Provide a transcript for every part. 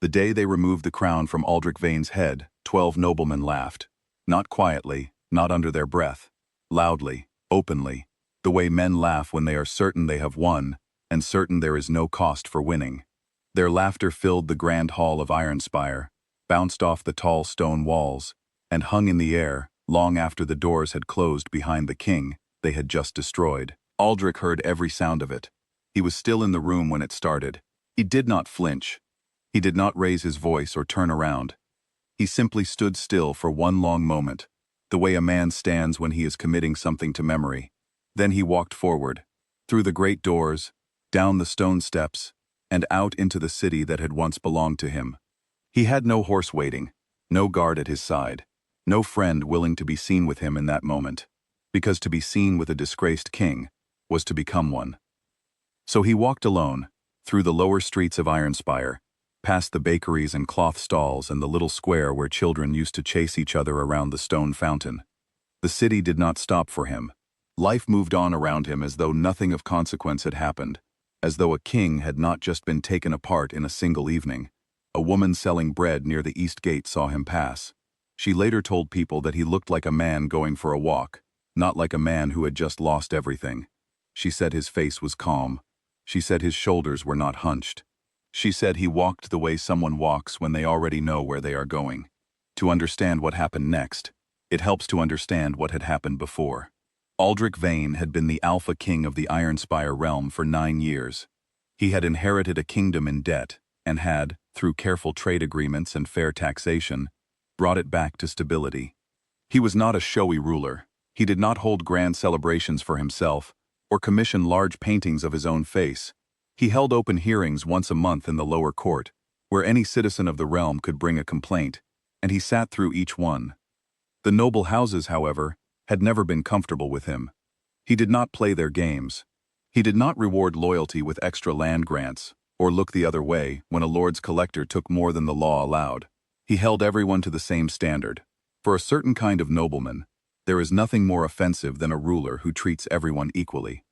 The day they removed the crown from Aldric Vane's head, 12 noblemen laughed. Not quietly, not under their breath. Loudly, openly, the way men laugh when they are certain they have won, and certain there is no cost for winning. Their laughter filled the grand hall of Ironspire, bounced off the tall stone walls, and hung in the air long after the doors had closed behind the king they had just destroyed. Aldric heard every sound of it. He was still in the room when it started. He did not flinch. He did not raise his voice or turn around. He simply stood still for one long moment, the way a man stands when he is committing something to memory. Then he walked forward, through the great doors, down the stone steps, and out into the city that had once belonged to him. He had no horse waiting, no guard at his side, no friend willing to be seen with him in that moment, because to be seen with a disgraced king was to become one. So he walked alone, through the lower streets of Ironspire, past the bakeries and cloth stalls and the little square where children used to chase each other around the stone fountain. The city did not stop for him. Life moved on around him as though nothing of consequence had happened, as though a king had not just been taken apart in a single evening. A woman selling bread near the east gate saw him pass. She later told people that he looked like a man going for a walk, not like a man who had just lost everything. She said his face was calm. She said his shoulders were not hunched. She said he walked the way someone walks when they already know where they are going. To understand what happened next, it helps to understand what had happened before. Aldric Vane had been the Alpha King of the Ironspire Realm for 9 years. He had inherited a kingdom in debt, and had, through careful trade agreements and fair taxation, brought it back to stability. He was not a showy ruler. He did not hold grand celebrations for himself, or commission large paintings of his own face. He held open hearings once a month in the lower court, where any citizen of the realm could bring a complaint, and he sat through each one. The noble houses, however, had never been comfortable with him. He did not play their games. He did not reward loyalty with extra land grants, or look the other way when a lord's collector took more than the law allowed. He held everyone to the same standard. For a certain kind of nobleman, there is nothing more offensive than a ruler who treats everyone equally.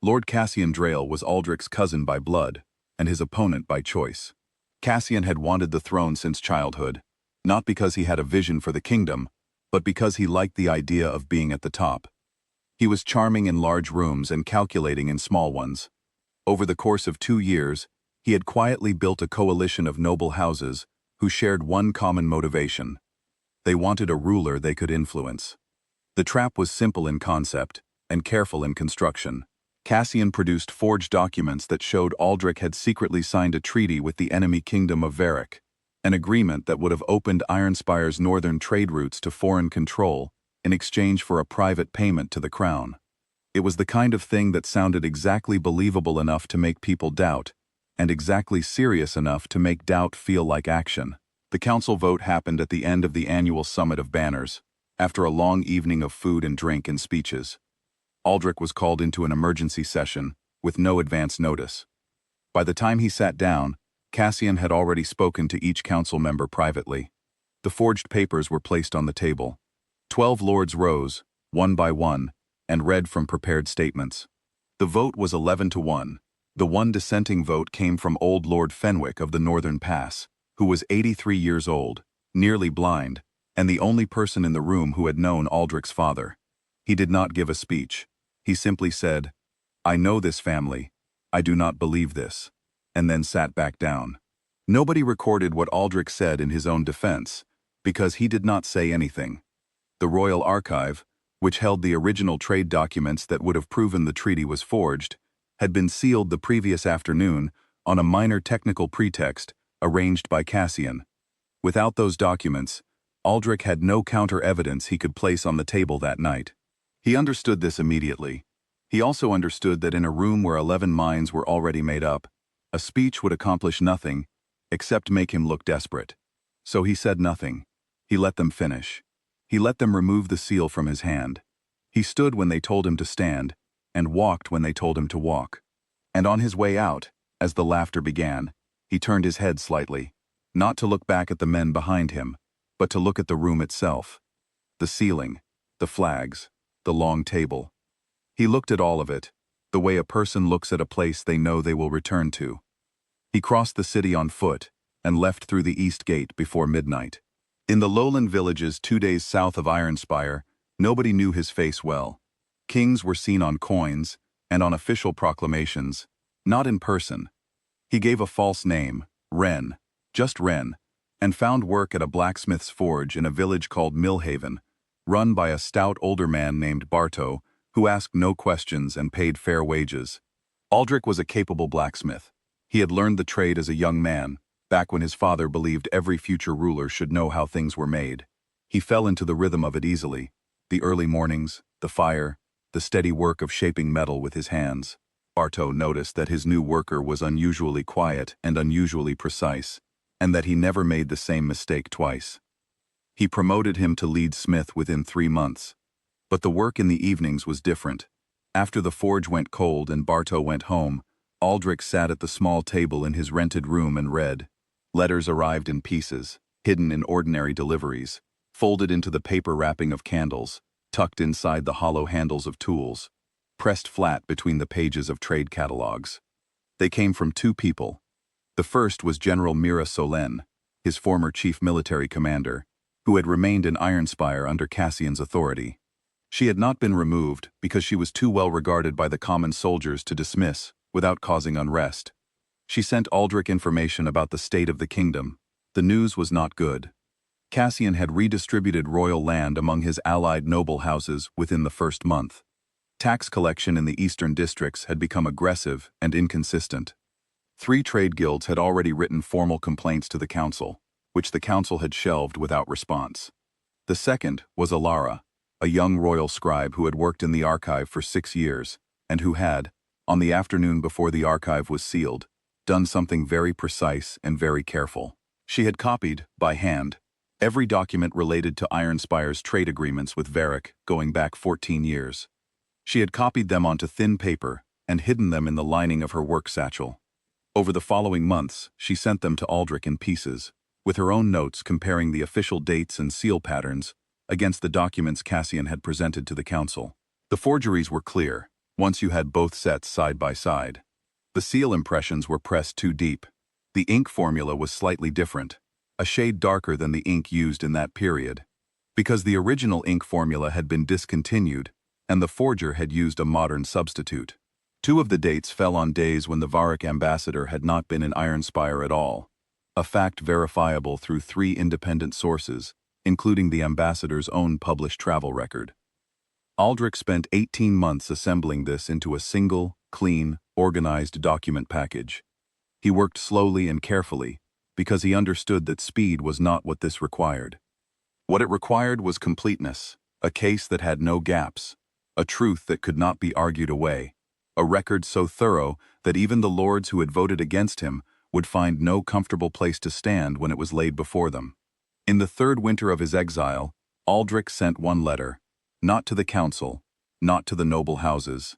Lord Cassian Drayle was Aldric's cousin by blood, and his opponent by choice. Cassian had wanted the throne since childhood, not because he had a vision for the kingdom, but because he liked the idea of being at the top. He was charming in large rooms and calculating in small ones. Over the course of 2 years, he had quietly built a coalition of noble houses who shared one common motivation. They wanted a ruler they could influence. The trap was simple in concept and careful in construction. Cassian produced forged documents that showed Aldric had secretly signed a treaty with the enemy kingdom of Varric, an agreement that would have opened Ironspire's northern trade routes to foreign control in exchange for a private payment to the crown. It was the kind of thing that sounded exactly believable enough to make people doubt, and exactly serious enough to make doubt feel like action. The council vote happened at the end of the annual Summit of Banners, after a long evening of food and drink and speeches. Aldric was called into an emergency session, with no advance notice. By the time he sat down, Cassian had already spoken to each council member privately. The forged papers were placed on the table. 12 lords rose, one by one, and read from prepared statements. The vote was 11-1. The one dissenting vote came from old Lord Fenwick of the Northern Pass, who was 83 years old, nearly blind, and the only person in the room who had known Aldric's father. He did not give a speech. He simply said, "I know this family. I do not believe this," and then sat back down. Nobody recorded what Aldric said in his own defense, because he did not say anything. The Royal Archive, which held the original trade documents that would have proven the treaty was forged, had been sealed the previous afternoon on a minor technical pretext arranged by Cassian. Without those documents, Aldric had no counter-evidence he could place on the table that night. He understood this immediately. He also understood that in a room where 11 minds were already made up, a speech would accomplish nothing except make him look desperate. So he said nothing. He let them finish. He let them remove the seal from his hand. He stood when they told him to stand, and walked when they told him to walk. And on his way out, as the laughter began, he turned his head slightly, not to look back at the men behind him, but to look at the room itself. The ceiling, the flags, the long table. He looked at all of it, the way a person looks at a place they know they will return to. He crossed the city on foot, and left through the east gate before midnight. In the lowland villages 2 days south of Ironspire, nobody knew his face well. Kings were seen on coins and on official proclamations, not in person. He gave a false name, Wren, just Wren, and found work at a blacksmith's forge in a village called Millhaven, run by a stout older man named Barto, who asked no questions and paid fair wages. Aldric was a capable blacksmith. He had learned the trade as a young man, back when his father believed every future ruler should know how things were made. He fell into the rhythm of it easily. The early mornings, the fire, the steady work of shaping metal with his hands. Barto noticed that his new worker was unusually quiet and unusually precise, and that he never made the same mistake twice. He promoted him to lead smith within 3 months. But the work in the evenings was different. After the forge went cold and Barto went home, Aldric sat at the small table in his rented room and read. Letters arrived in pieces, hidden in ordinary deliveries, folded into the paper wrapping of candles, tucked inside the hollow handles of tools, pressed flat between the pages of trade catalogs. They came from 2 people. The first was General Mira Solen, his former chief military commander, who had remained in Ironspire under Cassian's authority. She had not been removed because she was too well regarded by the common soldiers to dismiss without causing unrest. She sent Aldric information about the state of the kingdom. The news was not good. Cassian had redistributed royal land among his allied noble houses within the first month. Tax collection in the eastern districts had become aggressive and inconsistent. 3 trade guilds had already written formal complaints to the council, which the council had shelved without response. The second was Alara, a young royal scribe who had worked in the archive for 6 years, and who had, on the afternoon before the archive was sealed, done something very precise and very careful. She had copied, by hand, every document related to Ironspire's trade agreements with Varric going back 14 years. She had copied them onto thin paper and hidden them in the lining of her work satchel. Over the following months, she sent them to Aldric in pieces, with her own notes comparing the official dates and seal patterns against the documents Cassian had presented to the council. The forgeries were clear, once you had both sets side by side. The seal impressions were pressed too deep. The ink formula was slightly different, a shade darker than the ink used in that period, because the original ink formula had been discontinued and the forger had used a modern substitute. 2 of the dates fell on days when the Varric ambassador had not been in Ironspire at all, a fact verifiable through 3 independent sources, including the ambassador's own published travel record. Aldric spent 18 months assembling this into a single, clean, organized document package. He worked slowly and carefully, because he understood that speed was not what this required. What it required was completeness, a case that had no gaps, a truth that could not be argued away, a record so thorough that even the lords who had voted against him would find no comfortable place to stand when it was laid before them. In the 3rd winter of his exile, Aldric sent 1 letter, not to the council, not to the noble houses.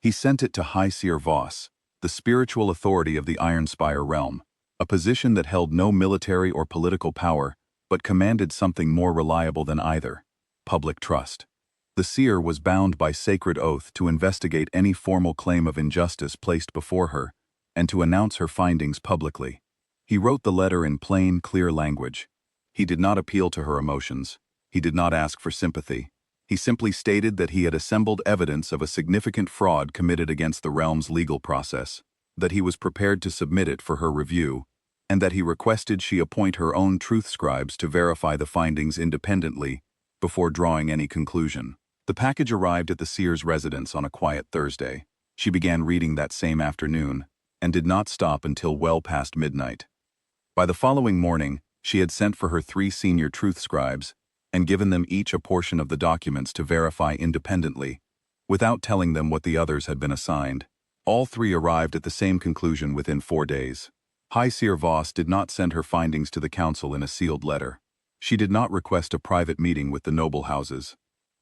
He sent it to High Seer Voss, the spiritual authority of the Ironspire Realm, a position that held no military or political power, but commanded something more reliable than either: public trust. The seer was bound by sacred oath to investigate any formal claim of injustice placed before her, and to announce her findings publicly. He wrote the letter in plain, clear language. He did not appeal to her emotions. He did not ask for sympathy. He simply stated that he had assembled evidence of a significant fraud committed against the realm's legal process, that he was prepared to submit it for her review, and that he requested she appoint her own truth scribes to verify the findings independently before drawing any conclusion. The package arrived at the seer's residence on a quiet Thursday. She began reading that same afternoon, and did not stop until well past midnight. By the following morning, she had sent for her 3 senior truth scribes and given them each a portion of the documents to verify independently, without telling them what the others had been assigned. All 3 arrived at the same conclusion within 4 days. High Seer Voss did not send her findings to the council in a sealed letter. She did not request a private meeting with the noble houses.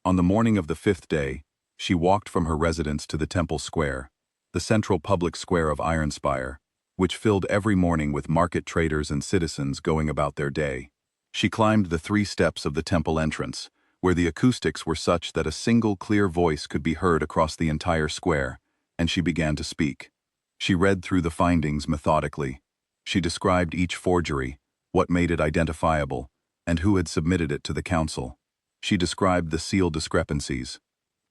On the morning of the 5th day, she walked from her residence to the Temple Square, the central public square of Ironspire, which filled every morning with market traders and citizens going about their day. She climbed the 3 steps of the temple entrance, where the acoustics were such that a single clear voice could be heard across the entire square, and she began to speak. She read through the findings methodically, She described each forgery, what made it identifiable, and who had submitted it to the council. She described the seal discrepancies.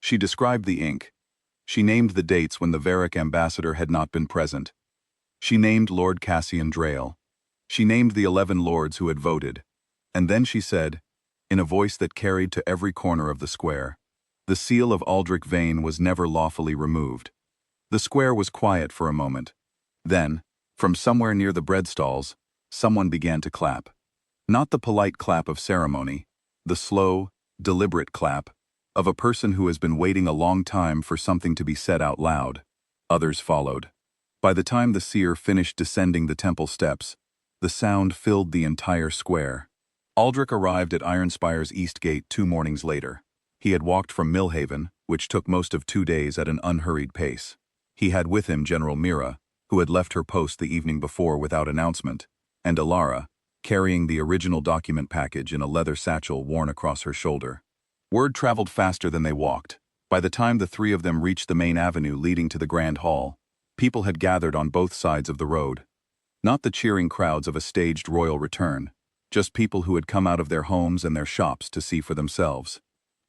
She described the ink. She named the dates when the Varic ambassador had not been present. She named Lord Cassian Drayle. She named the 11 lords who had voted. And then she said, in a voice that carried to every corner of the square, the seal of Aldric Vane was never lawfully removed. The square was quiet for a moment. Then, from somewhere near the bread stalls, someone began to clap. Not the polite clap of ceremony, the slow, deliberate clap of a person who has been waiting a long time for something to be said out loud. Others followed. By the time the seer finished descending the temple steps, the sound filled the entire square. Aldric arrived at Ironspire's east gate 2 mornings later. He had walked from Millhaven, which took most of 2 days at an unhurried pace. He had with him General Mira, who had left her post the evening before without announcement, and Alara, carrying the original document package in a leather satchel worn across her shoulder. Word traveled faster than they walked. By the time the 3 of them reached the main avenue leading to the Grand Hall, people had gathered on both sides of the road. Not the cheering crowds of a staged royal return, just people who had come out of their homes and their shops to see for themselves.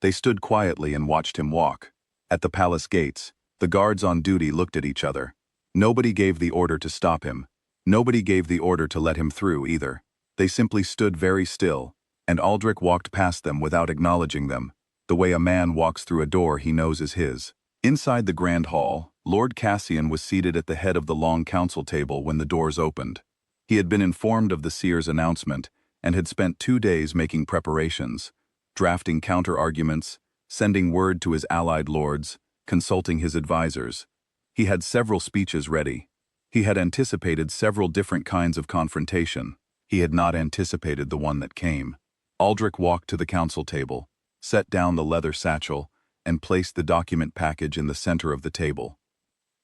They stood quietly and watched him walk. At the palace gates, the guards on duty looked at each other. Nobody gave the order to stop him. Nobody gave the order to let him through either. They simply stood very still, and Aldric walked past them without acknowledging them, the way a man walks through a door he knows is his. Inside the Grand Hall, Lord Cassian was seated at the head of the long council table when the doors opened. He had been informed of the seer's announcement and had spent 2 days making preparations, drafting counter-arguments, sending word to his allied lords, consulting his advisors. He had several speeches ready. He had anticipated several different kinds of confrontation. He had not anticipated the one that came. Aldric walked to the council table, set down the leather satchel, and placed the document package in the center of the table.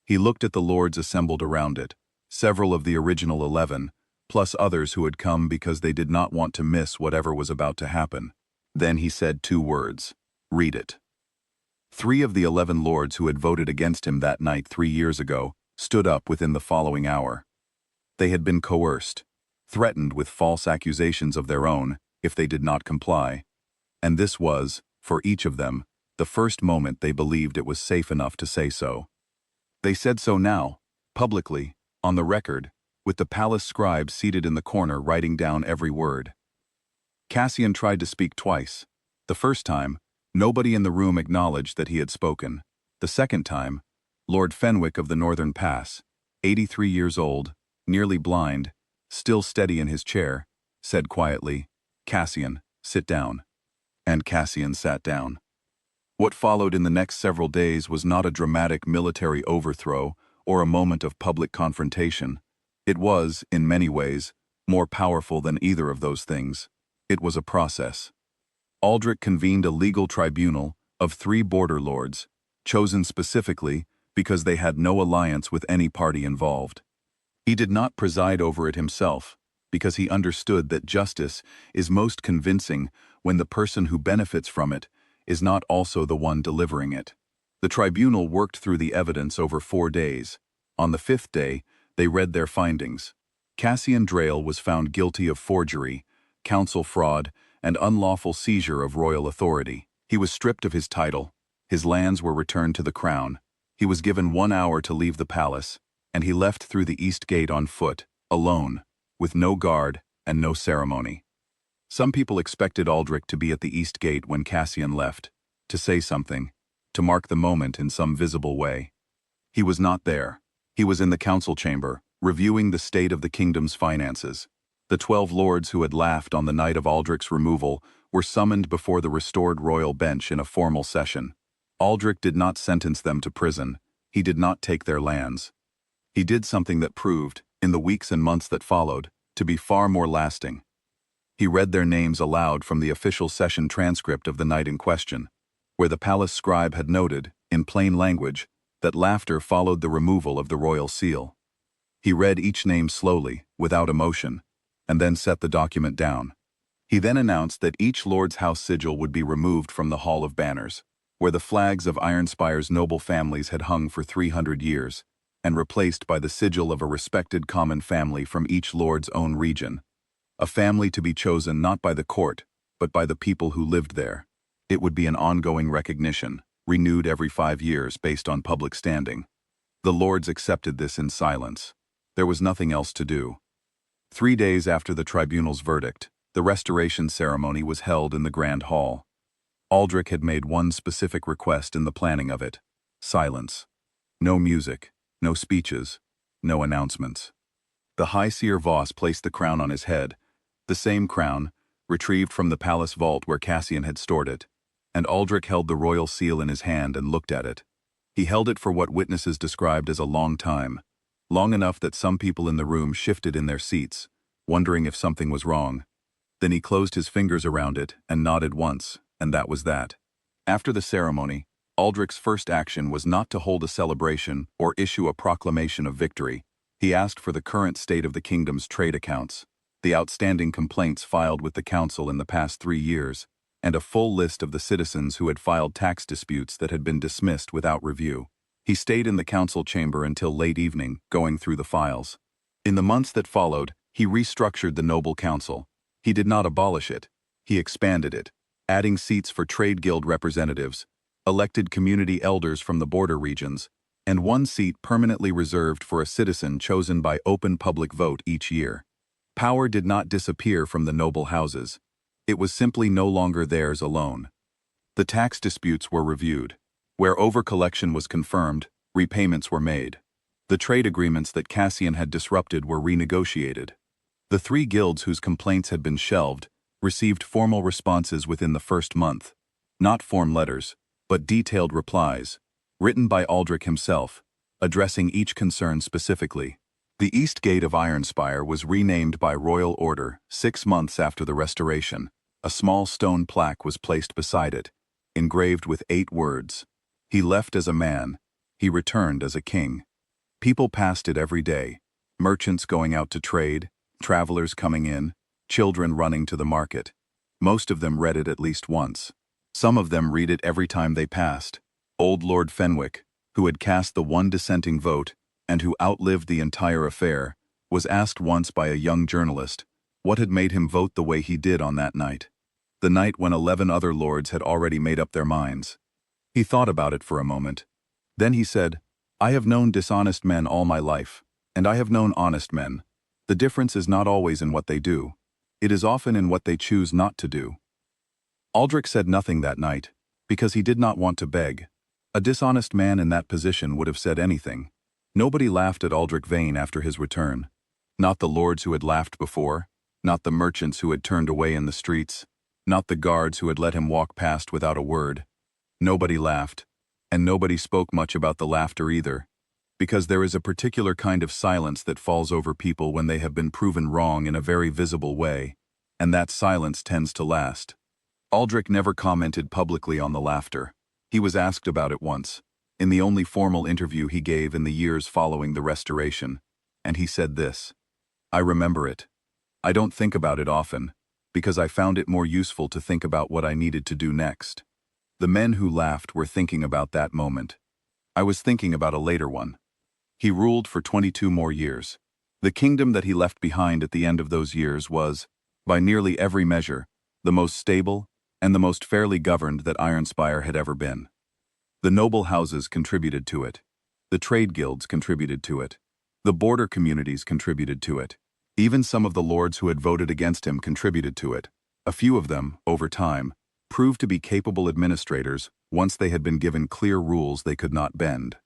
He looked at the lords assembled around it, several of the original 11, plus others who had come because they did not want to miss whatever was about to happen. Then he said 2 words, "Read it." 3 of the 11 lords who had voted against him that night 3 years ago stood up within the following hour. They had been coerced, threatened with false accusations of their own if they did not comply. And this was, for each of them, the first moment they believed it was safe enough to say so. They said so now, publicly, on the record, with the palace scribe seated in the corner writing down every word. Cassian tried to speak twice. The first time, nobody in the room acknowledged that he had spoken. The second time, Lord Fenwick of the Northern Pass, 83 years old, nearly blind, still steady in his chair, said quietly, "Cassian, sit down." And Cassian sat down. What followed in the next several days was not a dramatic military overthrow or a moment of public confrontation. It was, in many ways, more powerful than either of those things. It was a process. Aldric convened a legal tribunal of 3 border lords, chosen specifically because they had no alliance with any party involved. He did not preside over it himself, because he understood that justice is most convincing when the person who benefits from it is not also the one delivering it. The tribunal worked through the evidence over 4 days. On the 5th day, they read their findings. Cassian Drayle was found guilty of forgery, council fraud, and unlawful seizure of royal authority. He was stripped of his title. His lands were returned to the crown. He was given 1 hour to leave the palace, and he left through the east gate on foot, alone, with no guard and no ceremony. Some people expected Aldric to be at the east gate when Cassian left, to say something, to mark the moment in some visible way. He was not there. He was in the council chamber, reviewing the state of the kingdom's finances. The 12 lords who had laughed on the night of Aldric's removal were summoned before the restored royal bench in a formal session. Aldric did not sentence them to prison. He did not take their lands. He did something that proved, in the weeks and months that followed, to be far more lasting. He read their names aloud from the official session transcript of the night in question, where the palace scribe had noted, in plain language, that laughter followed the removal of the royal seal. He read each name slowly, without emotion, and then set the document down. He then announced that each lord's house sigil would be removed from the Hall of Banners, where the flags of Ironspire's noble families had hung for 300 years, and replaced by the sigil of a respected common family from each lord's own region. A family to be chosen not by the court, but by the people who lived there. It would be an ongoing recognition, renewed every 5 years based on public standing. The lords accepted this in silence. There was nothing else to do. 3 days after the tribunal's verdict, the restoration ceremony was held in the Grand Hall. Aldric had made one specific request in the planning of it: silence. No music, no speeches, no announcements. The High Seer Voss placed the crown on his head, the same crown, retrieved from the palace vault where Cassian had stored it, and Aldric held the royal seal in his hand and looked at it. He held it for what witnesses described as a long time, long enough that some people in the room shifted in their seats, wondering if something was wrong. Then he closed his fingers around it and nodded once, and that was that. After the ceremony, Aldric's first action was not to hold a celebration or issue a proclamation of victory. He asked for the current state of the kingdom's trade accounts, the outstanding complaints filed with the council in the past 3 years, and a full list of the citizens who had filed tax disputes that had been dismissed without review. He stayed in the council chamber until late evening, going through the files. In the months that followed, he restructured the noble council. He did not abolish it. He expanded it, adding seats for trade guild representatives, elected community elders from the border regions, and 1 seat permanently reserved for a citizen chosen by open public vote each year. Power did not disappear from the noble houses. It was simply no longer theirs alone. The tax disputes were reviewed. Where overcollection was confirmed, repayments were made. The trade agreements that Cassian had disrupted were renegotiated. The 3 guilds whose complaints had been shelved received formal responses within the first month. Not form letters, but detailed replies, written by Aldric himself, addressing each concern specifically. The East Gate of Ironspire was renamed by royal order 6 months after the restoration. A small stone plaque was placed beside it, engraved with 8 words. He left as a man, he returned as a king. People passed it every day, merchants going out to trade, travelers coming in, children running to the market. Most of them read it at least once. Some of them read it every time they passed. Old Lord Fenwick, who had cast the one dissenting vote and who outlived the entire affair, was asked once by a young journalist what had made him vote the way he did on that night. The night when 11 other lords had already made up their minds. He thought about it for a moment. Then he said, "I have known dishonest men all my life, and I have known honest men. The difference is not always in what they do. It is often in what they choose not to do." Aldric said nothing that night, because he did not want to beg. A dishonest man in that position would have said anything. Nobody laughed at Aldric Vane after his return. Not the lords who had laughed before, not the merchants who had turned away in the streets, not the guards who had let him walk past without a word. Nobody laughed, and nobody spoke much about the laughter either, because there is a particular kind of silence that falls over people when they have been proven wrong in a very visible way, and that silence tends to last. Aldric never commented publicly on the laughter. He was asked about it once, in the only formal interview he gave in the years following the restoration, and he said this: "I remember it. I don't think about it often, because I found it more useful to think about what I needed to do next." The men who laughed were thinking about that moment. I was thinking about a later one. He ruled for 22 more years. The kingdom that he left behind at the end of those years was, by nearly every measure, the most stable and the most fairly governed that Ironspire had ever been. The noble houses contributed to it. The trade guilds contributed to it. The border communities contributed to it. Even some of the lords who had voted against him contributed to it. A few of them, over time, proved to be capable administrators once they had been given clear rules they could not bend.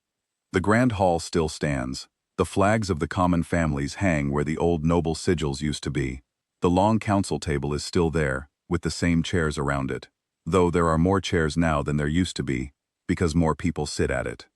The Grand Hall still stands. The flags of the common families hang where the old noble sigils used to be. The long council table is still there, with the same chairs around it, though there are more chairs now than there used to be, because more people sit at it.